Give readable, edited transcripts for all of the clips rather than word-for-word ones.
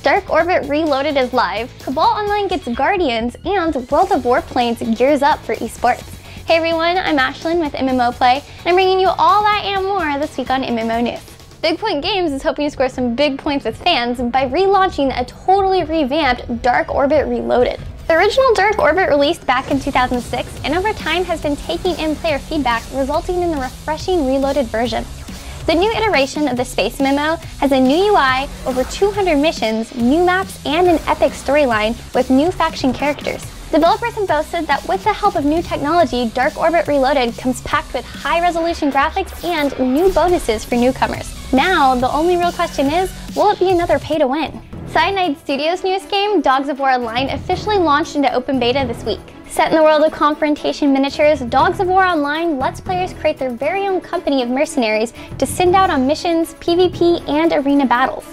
DarkOrbit Reloaded is live, Cabal Online gets Guardians, and World of Warplanes gears up for esports. Hey everyone, I'm Ashlen with MMO Play, and I'm bringing you all that and more this week on MMO News. Big Point Games is hoping to score some big points with fans by relaunching a totally revamped DarkOrbit Reloaded. The original DarkOrbit released back in 2006, and over time has been taking in player feedback, resulting in the refreshing Reloaded version. The new iteration of the space MMO has a new UI, over 200 missions, new maps, and an epic storyline with new faction characters. Developers have boasted that with the help of new technology, DarkOrbit Reloaded comes packed with high-resolution graphics and new bonuses for newcomers. Now, the only real question is, will it be another pay-to-win? Cyanide Studios' newest game, Dogs of War Online, officially launched into open beta this week. Set in the world of confrontation miniatures, Dogs of War Online lets players create their very own company of mercenaries to send out on missions, PvP, and arena battles.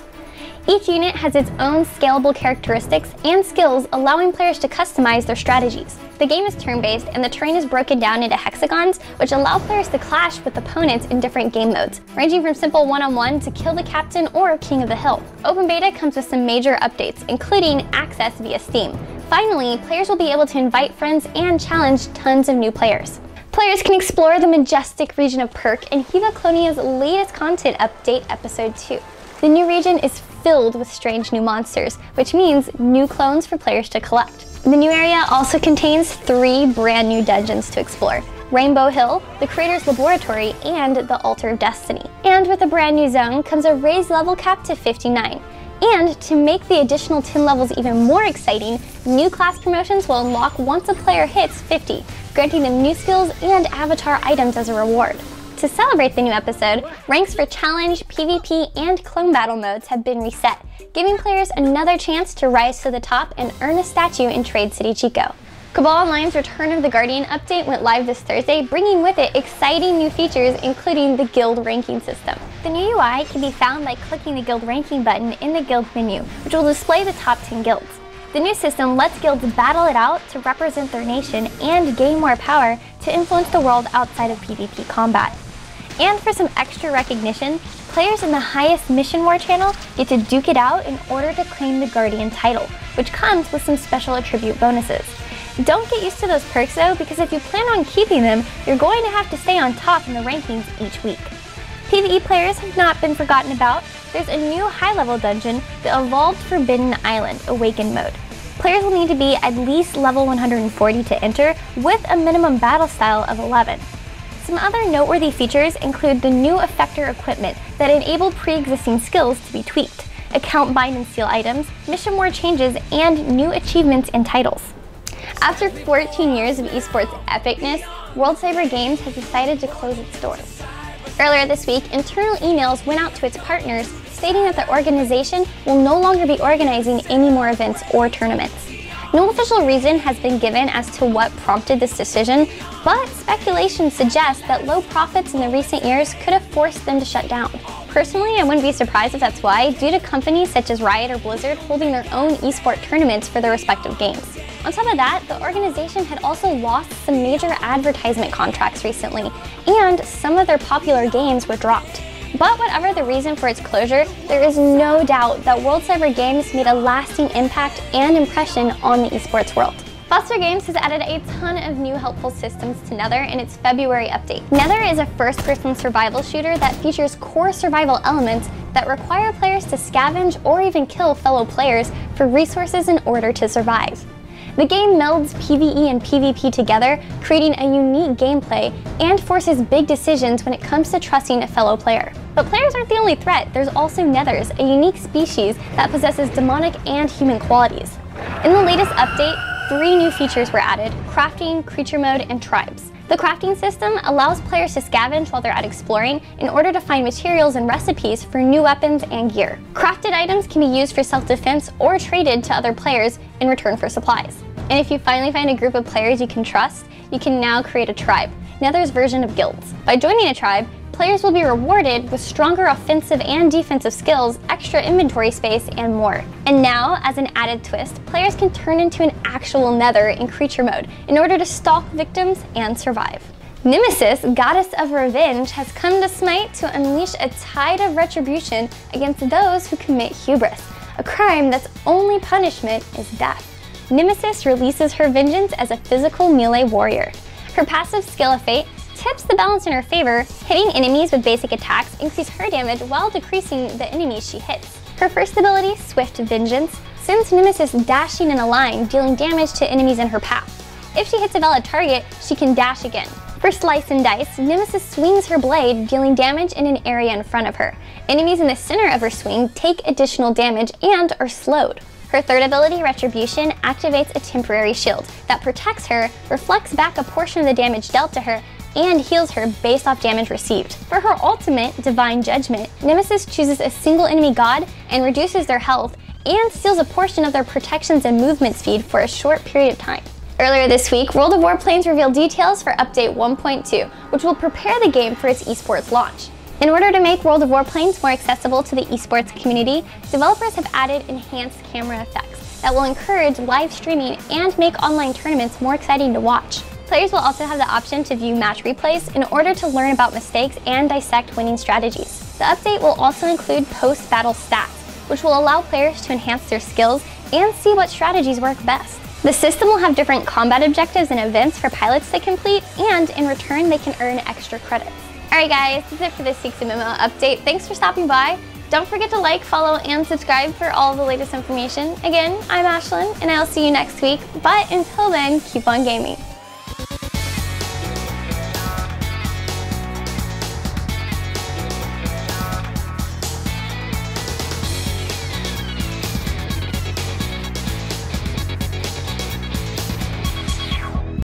Each unit has its own scalable characteristics and skills, allowing players to customize their strategies. The game is turn-based, and the terrain is broken down into hexagons, which allow players to clash with opponents in different game modes, ranging from simple one-on-one to kill the captain or king of the hill. Open beta comes with some major updates, including access via Steam. Finally, players will be able to invite friends and challenge tons of new players. Players can explore the majestic region of Perk in Heva Clonia's latest content update, Episode 2. The new region is filled with strange new monsters, which means new clones for players to collect. The new area also contains 3 brand new dungeons to explore: Rainbow Hill, the Creator's Laboratory, and the Altar of Destiny. And with a brand new zone comes a raised level cap to 59. And to make the additional 10 levels even more exciting, new class promotions will unlock once a player hits 50, granting them new skills and avatar items as a reward. To celebrate the new episode, ranks for challenge, PvP, and clone battle modes have been reset, giving players another chance to rise to the top and earn a statue in Trade City Chico. Cabal Online's Return of the Guardian update went live this Thursday, bringing with it exciting new features, including the guild ranking system. The new UI can be found by clicking the guild ranking button in the guild menu, which will display the top 10 guilds. The new system lets guilds battle it out to represent their nation and gain more power to influence the world outside of PvP combat. And for some extra recognition, players in the highest mission war channel get to duke it out in order to claim the Guardian title, which comes with some special attribute bonuses. Don't get used to those perks though, because if you plan on keeping them, you're going to have to stay on top in the rankings each week. PvE players have not been forgotten about. There's a new high-level dungeon, the Evolved Forbidden Island Awakened mode. Players will need to be at least level 140 to enter, with a minimum battle style of 11. Some other noteworthy features include the new effector equipment that enable pre-existing skills to be tweaked, account bind and steal items, mission war changes, and new achievements and titles. After 14 years of esports epicness, World Cyber Games has decided to close its doors. Earlier this week, internal emails went out to its partners stating that the organization will no longer be organizing any more events or tournaments. No official reason has been given as to what prompted this decision, but speculation suggests that low profits in the recent years could have forced them to shut down. Personally, I wouldn't be surprised if that's why, due to companies such as Riot or Blizzard holding their own esport tournaments for their respective games. On top of that, the organization had also lost some major advertisement contracts recently, and some of their popular games were dropped. But whatever the reason for its closure, there is no doubt that World Cyber Games made a lasting impact and impression on the esports world. Foster Games has added a ton of new helpful systems to Nether in its February update. Nether is a first-person survival shooter that features core survival elements that require players to scavenge or even kill fellow players for resources in order to survive. The game melds PvE and PvP together, creating a unique gameplay and forces big decisions when it comes to trusting a fellow player. But players aren't the only threat. There's also Nethers, a unique species that possesses demonic and human qualities. In the latest update, 3 new features were added: crafting, creature mode, and tribes. The crafting system allows players to scavenge while they're out exploring in order to find materials and recipes for new weapons and gear. Crafted items can be used for self-defense or traded to other players in return for supplies. And if you finally find a group of players you can trust, you can now create a tribe, Nether's version of guilds. By joining a tribe, players will be rewarded with stronger offensive and defensive skills, extra inventory space, and more. And now, as an added twist, players can turn into an actual Nether in creature mode in order to stalk victims and survive. Nemesis, goddess of revenge, has come to Smite to unleash a tide of retribution against those who commit hubris. a crime that's only punishment is death. Nemesis releases her vengeance as a physical melee warrior. Her passive Skill of Fate tips the balance in her favor, hitting enemies with basic attacks increase her damage while decreasing the enemies she hits. Her first ability, Swift Vengeance, sends Nemesis dashing in a line, dealing damage to enemies in her path. If she hits a valid target, she can dash again. For Slice and Dice, Nemesis swings her blade, dealing damage in an area in front of her. Enemies in the center of her swing take additional damage and are slowed. Her third ability, Retribution, activates a temporary shield that protects her, reflects back a portion of the damage dealt to her, and heals her based off damage received. For her ultimate, Divine Judgment, Nemesis chooses a single enemy god and reduces their health, and steals a portion of their protections and movement speed for a short period of time. Earlier this week, World of Warplanes revealed details for Update 1.2, which will prepare the game for its esports launch. In order to make World of Warplanes more accessible to the esports community, developers have added enhanced camera effects that will encourage live streaming and make online tournaments more exciting to watch. Players will also have the option to view match replays in order to learn about mistakes and dissect winning strategies. The update will also include post-battle stats, which will allow players to enhance their skills and see what strategies work best. The system will have different combat objectives and events for pilots to complete, and in return they can earn extra credits. Alright guys, that's it for this week's MMO update. Thanks for stopping by. Don't forget to like, follow, and subscribe for all the latest information. Again, I'm Ashlen, and I'll see you next week, but until then, keep on gaming.